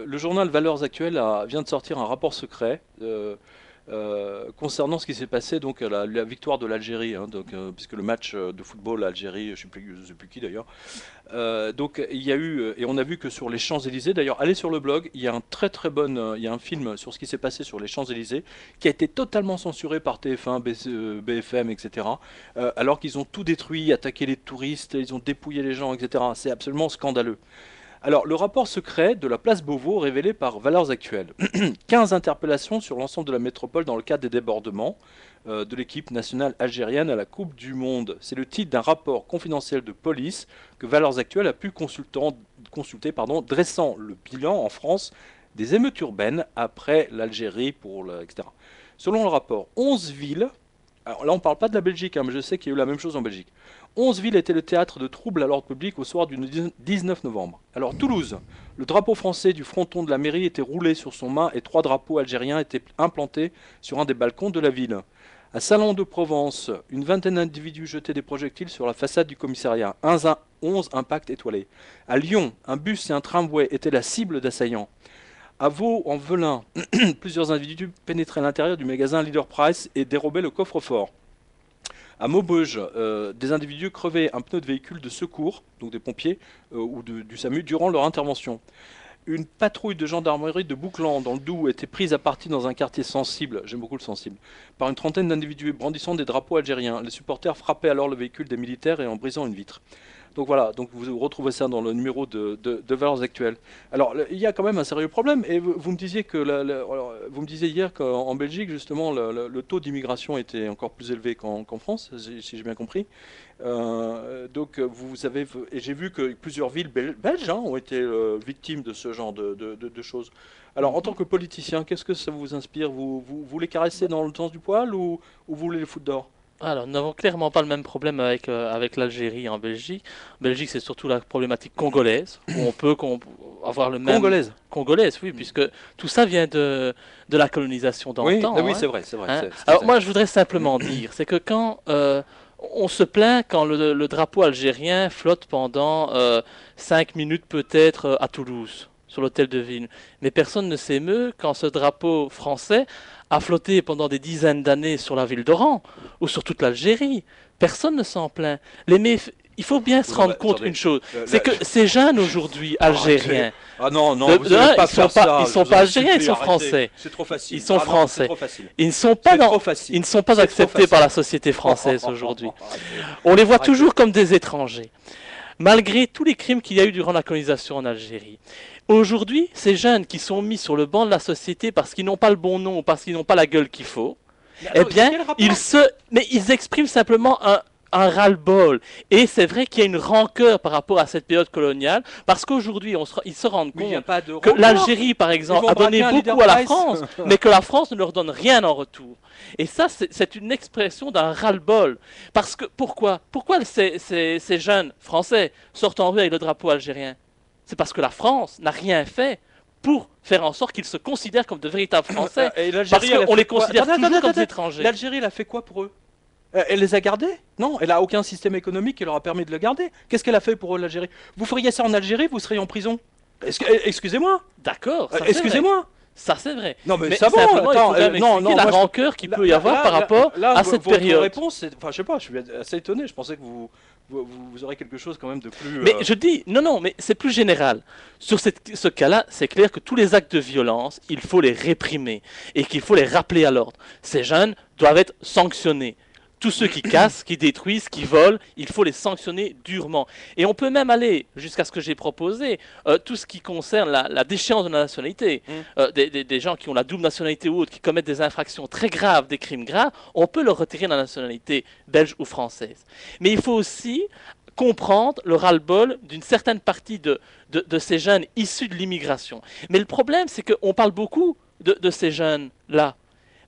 Le journal Valeurs Actuelles vient de sortir un rapport secret concernant ce qui s'est passé donc à la victoire de l'Algérie, hein, donc, puisque le match de football Algérie, je sais plus qui d'ailleurs. Donc il y a eu et on a vu que sur les Champs-Élysées, d'ailleurs, allez sur le blog, il y a un très très bon, il y a un film sur ce qui s'est passé sur les Champs-Élysées qui a été totalement censuré par TF1, BFM, etc. Alors qu'ils ont tout détruit, attaqué les touristes, ils ont dépouillé les gens, etc. C'est absolument scandaleux. Alors, le rapport secret de la place Beauvau révélé par Valeurs Actuelles. 15 interpellations sur l'ensemble de la métropole dans le cadre des débordements de l'équipe nationale algérienne à la Coupe du Monde. C'est le titre d'un rapport confidentiel de police que Valeurs Actuelles a pu consulter, dressant le bilan en France des émeutes urbaines après l'Algérie, etc. Selon le rapport, 11 villes, alors là on ne parle pas de la Belgique, hein, mais je sais qu'il y a eu la même chose en Belgique. 11 villes étaient le théâtre de troubles à l'ordre public au soir du 19 novembre. Alors Toulouse, le drapeau français du fronton de la mairie était roulé sur son mât et 3 drapeaux algériens étaient implantés sur un des balcons de la ville. À Salon-de-Provence, une vingtaine d'individus jetaient des projectiles sur la façade du commissariat. 11 impacts étoilés. À Lyon, un bus et un tramway étaient la cible d'assaillants. À Vaux-en-Velin, plusieurs individus pénétraient à l'intérieur du magasin Leader Price et dérobaient le coffre-fort. À Maubeuge, des individus crevaient un pneu de véhicule de secours, donc des pompiers ou du SAMU, durant leur intervention. Une patrouille de gendarmerie de Bouclan, dans le Doubs, était prise à partie dans un quartier sensible, j'aime beaucoup le sensible, par une trentaine d'individus brandissant des drapeaux algériens. Les supporters frappaient alors le véhicule des militaires et en brisant une vitre. Donc voilà, donc vous retrouvez ça dans le numéro de Valeurs Actuelles. Alors il y a quand même un sérieux problème, et vous me disiez que vous me disiez hier qu'en Belgique justement le taux d'immigration était encore plus élevé qu'en France, si j'ai bien compris. Donc vous avez, et j'ai vu que plusieurs villes belges ont été victimes de ce genre de choses. Alors en tant que politicien, qu'est-ce que ça vous inspire? Vous les caressez dans le sens du poil, ou vous voulez les foutre dehors? Alors, nous n'avons clairement pas le même problème avec l'Algérie en Belgique. En Belgique, c'est surtout la problématique congolaise, où on peut avoir le même... Congolaise. Congolaise, oui, puisque tout ça vient de la colonisation Oui, d'antan. oui, Hein. c'est vrai, c'est vrai. Hein. C'est Alors, exact. moi, je voudrais simplement dire, c'est que quand on se plaint quand le drapeau algérien flotte pendant 5 minutes peut-être à Toulouse, sur l'hôtel de ville, mais personne ne s'émeut quand ce drapeau français a flotté pendant des dizaines d'années sur la ville d'Oran ou sur toute l'Algérie. Personne ne s'en plaint. Il faut bien se Oui, non, rendre mais compte attendez. une chose, c'est Là, que ces jeunes aujourd'hui, algériens, Ah non, non, vous n'allez pas ils sont faire ça. pas, ils Je sont vous pas en algériens, ils supplie, sont arrêtez. français. C'est trop facile. Ils sont Ah non, c'est français. trop facile. Ils ne sont pas C'est dans, trop facile. ils ne sont pas C'est trop acceptés par facile. la société française aujourd'hui. Arrêtez. On les voit Arrêtez. toujours comme des étrangers, malgré tous les crimes qu'il y a eu durant la colonisation en Algérie. Aujourd'hui, ces jeunes qui sont mis sur le banc de la société parce qu'ils n'ont pas le bon nom ou parce qu'ils n'ont pas la gueule qu'il faut, eh bien, mais ils expriment simplement un ras-le-bol. Et c'est vrai qu'il y a une rancœur par rapport à cette période coloniale, parce qu'aujourd'hui, ils se rendent Oui, il n'y a compte pas de que rancœur. l'Algérie, par Ils exemple, vont a donné braquer un beaucoup Leader à la Price. France, mais que la France ne leur donne rien en retour. Et ça, c'est une expression d'un ras-le-bol. Parce que, pourquoi ces jeunes Français sortent en rue avec le drapeau algérien? C'est parce que la France n'a rien fait pour faire en sorte qu'ils se considèrent comme de véritables Français. Et Parce l'Algérie, elle a qu'on fait les quoi? considère Attendez, toujours attendez, comme des attendez. étrangers. L'Algérie, elle a fait quoi pour eux? Elle les a gardés? Non, elle a aucun système économique qui leur a permis de le garder. Qu'est-ce qu'elle a fait pour eux, l'Algérie? Vous feriez ça en Algérie, vous seriez en prison. Excusez-moi. D'accord, ça c'est vrai. Excusez-moi. Ça c'est vrai. Non, mais Mais ça va. simplement, il Attends, faut quand même non, expliquer non, la moi, rancœur qu'il peut y avoir par rapport à cette votre période. réponse, enfin, je sais pas, je suis assez étonné. Je pensais que vous aurez quelque chose quand même de plus. Mais je dis, non, mais c'est plus général. Sur ce cas-là, c'est clair que tous les actes de violence, il faut les réprimer et qu'il faut les rappeler à l'ordre. Ces jeunes doivent être sanctionnés. Tous ceux qui cassent, qui détruisent, qui volent, il faut les sanctionner durement. Et on peut même aller jusqu'à ce que j'ai proposé, tout ce qui concerne la déchéance de la nationalité. Des gens qui ont la double nationalité ou autre, qui commettent des infractions très graves, des crimes graves, on peut leur retirer la nationalité belge ou française. Mais il faut aussi comprendre le ras-le-bol d'une certaine partie de ces jeunes issus de l'immigration. Mais le problème, c'est qu'on parle beaucoup de ces jeunes-là.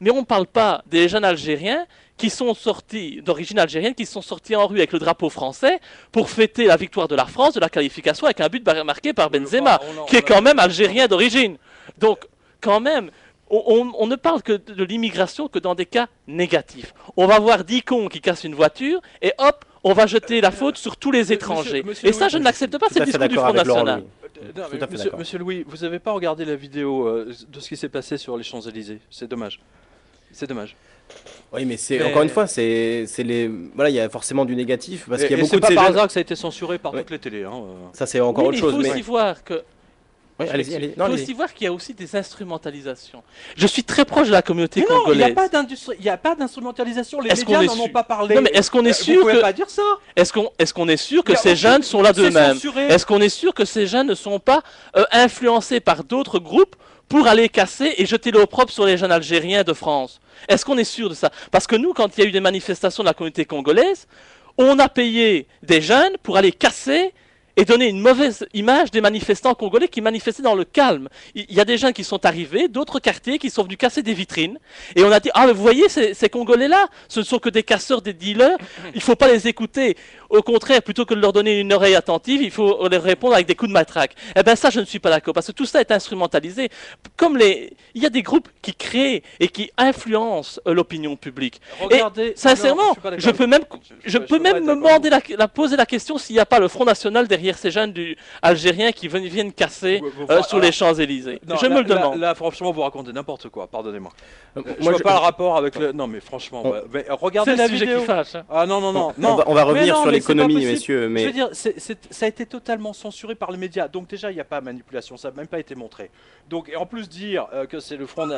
Mais on ne parle pas des jeunes Algériens qui sont sortis, d'origine algérienne, qui sont sortis en rue avec le drapeau français pour fêter la victoire de la France, de la qualification, avec un but marqué par Benzema, qui est quand même algérien d'origine. Donc, quand même, on ne parle que de l'immigration que dans des cas négatifs. On va voir 10 cons qui cassent une voiture, et hop, on va jeter la faute sur tous les étrangers. Monsieur Et ça, je ne l'accepte pas, c'est le discours du Front National. Non, tout mais à fait d'accord. monsieur Louis, vous n'avez pas regardé la vidéo de ce qui s'est passé sur les Champs-Élysées. C'est dommage. C'est dommage. Oui, mais c'est Mais- encore une fois, c'est les voilà, il y a forcément du négatif parce qu'il y a Et beaucoup c'est de pas ces par jeunes. hasard que ça a été censuré par Ouais. toutes les télés. Hein. Ça c'est encore Oui, autre mais chose. il faut Mais aussi voir que oui, allez-y, allez. il Non, faut allez-y. aussi voir qu'il y a aussi des instrumentalisations. Je suis très proche de la communauté Mais non, il n'y congolaise. a pas d'instrumentalisation. Les Est-ce qu'on médias est n'en ont sûr pas parlé. Non, mais est-ce qu'on est Vous sûr pouvez que pas dire ça. est-ce qu'on est sûr que Il y a ces aucun- jeunes sont là c'est d'eux-mêmes? censuré. Est-ce qu'on est sûr que ces jeunes ne sont pas influencés par d'autres groupes pour aller casser et jeter l'opprobre sur les jeunes Algériens de France? Est-ce qu'on est sûr de ça? Parce que nous, quand il y a eu des manifestations de la communauté congolaise, on a payé des jeunes pour aller casser et donner une mauvaise image des manifestants congolais qui manifestaient dans le calme. Il y a des gens qui sont arrivés, d'autres quartiers qui sont venus casser des vitrines. Et on a dit, ah mais vous voyez, ces Congolais-là, ce ne sont que des casseurs, des dealers, il ne faut pas les écouter. Au contraire, plutôt que de leur donner une oreille attentive, il faut leur répondre avec des coups de matraque. Eh bien ça, je ne suis pas d'accord, parce que tout ça est instrumentalisé. Il y a des groupes qui créent et qui influencent l'opinion publique. Regardez. Sincèrement, Non, suis pas d'accord. je peux même, je peux peux pas même être me d'accord. demander poser la question s'il n'y a pas le Front National derrière ces jeunes algériens qui viennent casser sur les Champs-Élysées. Non, Je là- me le demande. Là, franchement, vous racontez n'importe quoi. Pardonnez-moi. Je Moi, vois je- pas le rapport avec le. Non, mais franchement, On- mais regardez C'est la le sujet vidéo. qui fâche. Hein. Ah non, non, non, on non. va, on va Mais revenir non, sur mais c'est pas l'économie, possible. messieurs. Je Mais veux dire, ça a été totalement censuré par les médias. Donc déjà, il n'y a pas manipulation, ça n'a même pas été montré. Donc, et en plus dire que c'est le Front...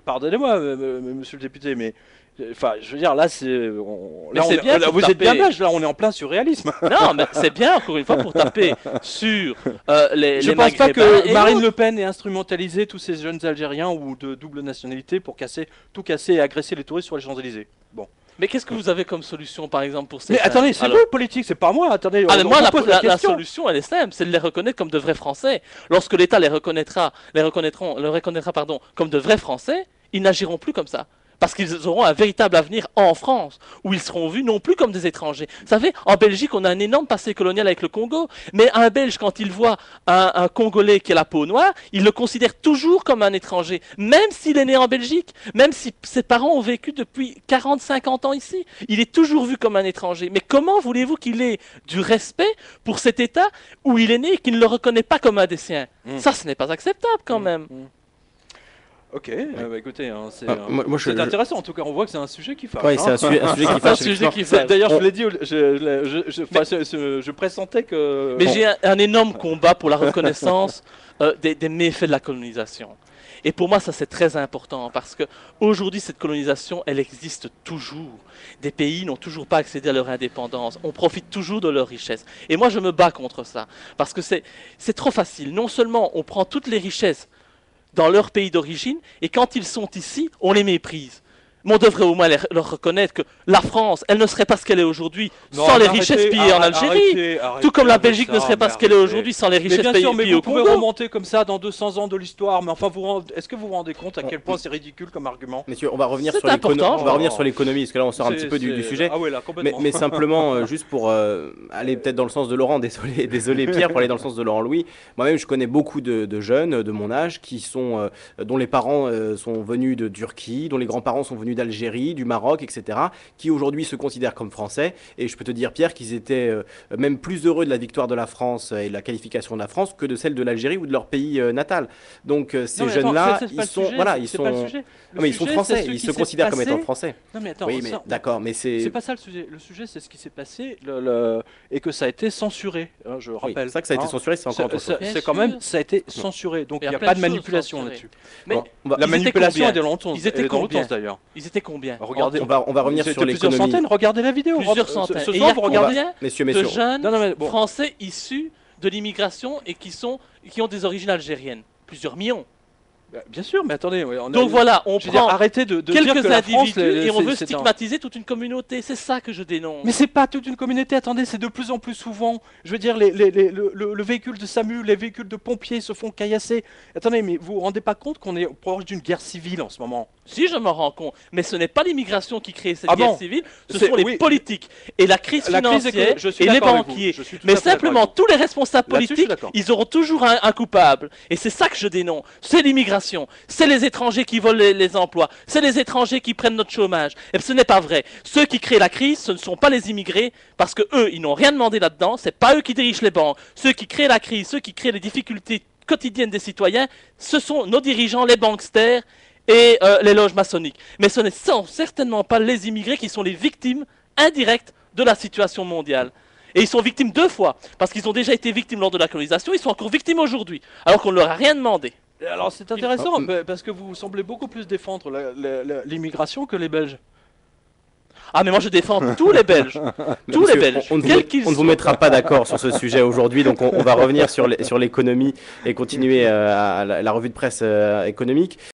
Pardonnez-moi, monsieur le député, mais... Enfin, je veux dire, là, Mais c'est bien là, pour vous êtes bien taper. l'âge, là, on est en plein surréalisme. Non, mais c'est bien, encore une fois, pour taper sur les Je les pense pas Maghrébins que et Marine autres. Le Pen ait instrumentalisé tous ces jeunes Algériens ou de double nationalité pour tout casser et agresser les touristes sur les Champs-Élysées. Bon. Mais qu'est-ce que vous avez comme solution, par exemple, pour ces Mais jeunes? attendez, c'est Alors- vous, politique, c'est pas moi. Attendez, Ah, mais on moi, pose la question. solution, elle est simple, c'est de les reconnaître comme de vrais Français. Lorsque l'État les reconnaîtra comme de vrais Français, ils n'agiront plus comme ça. Parce qu'ils auront un véritable avenir en France, où ils seront vus non plus comme des étrangers. Vous savez, en Belgique, on a un énorme passé colonial avec le Congo, mais un Belge, quand il voit un Congolais qui a la peau noire, il le considère toujours comme un étranger, même s'il est né en Belgique, même si ses parents ont vécu depuis 40, 50 ans ici. Il est toujours vu comme un étranger. Mais comment voulez-vous qu'il ait du respect pour cet État où il est né et qu'il ne le reconnaît pas comme un des siens? Ça, ce n'est pas acceptable quand même. Ok, bah, écoutez, hein, c'est moi, c'est intéressant. En tout cas, on voit que c'est un sujet qui fâche. ouais, hein. c'est un sujet qui C'est un fâche. sujet effectivement. qui fait. D'ailleurs, je On- vous l'ai dit, je pressentais que. Mais j'ai un énorme combat pour la reconnaissance des méfaits de la colonisation. Et pour moi, ça c'est très important parce que aujourd'hui, cette colonisation, elle existe toujours. Des pays n'ont toujours pas accédé à leur indépendance. On profite toujours de leurs richesses. Et moi, je me bats contre ça parce que c'est trop facile. Non seulement on prend toutes les richesses dans leur pays d'origine et quand ils sont ici, on les méprise. Mais on devrait au moins leur reconnaître que la France, elle ne serait pas ce qu'elle est aujourd'hui Non, sans les arrêtez, richesses pillées en Algérie. arrêtez Tout comme la avec Belgique ça, ne serait pas mais ce qu'elle est arrêtez. aujourd'hui sans les Mais richesses bien sûr, mais pillées vous au pouvez Congo. remonter comme ça dans 200 ans de l'histoire, mais enfin, est-ce que vous vous rendez compte à quel point c'est ridicule comme argument? Messieurs, on va revenir C'est sur l'économie. important. On va revenir sur l'économie parce que là, on sort un petit peu du sujet. Ah ouais, là, Mais, complètement. mais simplement, juste pour aller peut-être dans le sens de Laurent, désolé Pierre, pour aller dans le sens de Laurent Louis. Moi-même, je connais beaucoup de jeunes de mon âge dont les parents sont venus de Turquie, dont les grands-parents sont venus d'Algérie, du Maroc, etc., qui aujourd'hui se considèrent comme français. Et je peux te dire, Pierre, qu'ils étaient même plus heureux de la victoire de la France et de la qualification de la France que de celle de l'Algérie ou de leur pays natal. Donc ces Non, mais attends, jeunes-là, c'est pas ils le sont, sujet, voilà, c'est ils pas le sont, sujet. non, Le mais ils sont sujet, français, c'est ce ils qui se s'est considèrent comme passé. étant français. Non mais attends, Oui, mais d'accord, mais c'est pas ça le sujet. Le sujet, c'est ce qui s'est passé et que ça a été censuré. Hein, je Oui, rappelle. c'est ça que ça a été Hein. censuré, c'est encore autre chose. Bien C'est quand même, sûr. ça a été censuré. Donc Il y il a n'y a plein pas de de choses manipulation censurées. là-dessus. Mais Bon, on va, La Ils étaient manipulation combien est dans l'autre sens. Ils étaient Elle est dans l'autre combien sens d'ailleurs. ils étaient combien? Regardez, on va revenir C'était sur plusieurs l'économie. centaines. Regardez la vidéo. Plusieurs Ce centaines. soir, Et il y a vous regardez. combien Messieurs, de messieurs, jeunes Non, non, mais bon. Français issus de l'immigration et qui ont des origines algériennes? Plusieurs millions. Bien sûr, mais attendez. On a- Donc voilà, on Je veux dire, prend arrêtez de dire quelques que la France, individus et on veut c'est un- stigmatiser toute une communauté. C'est ça que je dénonce. Mais c'est pas toute une communauté, attendez, c'est de plus en plus souvent. Je veux dire, le véhicule de SAMU, les véhicules de pompiers se font caillasser. Attendez, mais vous vous rendez pas compte qu'on est proche d'une guerre civile en ce moment? Si, je m'en rends compte. Mais ce n'est pas l'immigration qui crée cette Ah guerre bon crise, ce C'est- sont les oui. politiques. Et la crise La crise financière je suis et les d'accord avec vous. banquiers. Je suis tout Mais à fait d'accord simplement, avec vous. tous les responsables Là-dessus, je suis politiques, d'accord. ils auront toujours un coupable. Et c'est ça que je dénonce. C'est l'immigration. l'immigration, c'est les étrangers qui volent les emplois, c'est les étrangers qui prennent notre chômage. Et ce n'est pas vrai. Ceux qui créent la crise, ce ne sont pas les immigrés, parce que eux, ils n'ont rien demandé là-dedans, c'est pas eux qui dirigent les banques. Ceux qui créent la crise, ceux qui créent les difficultés quotidiennes des citoyens, ce sont nos dirigeants, les banksters et les loges maçonniques. Mais ce ne sont certainement pas les immigrés qui sont les victimes indirectes de la situation mondiale. Et ils sont victimes 2 fois, parce qu'ils ont déjà été victimes lors de la colonisation, ils sont encore victimes aujourd'hui, alors qu'on ne leur a rien demandé. Alors c'est intéressant, parce que vous semblez beaucoup plus défendre l'immigration que les Belges. Ah mais moi je défends tous les Belges, tous les Belges, On ne vous soient. mettra pas d'accord sur ce sujet aujourd'hui, donc on va revenir sur l'économie et continuer à la revue de presse économique.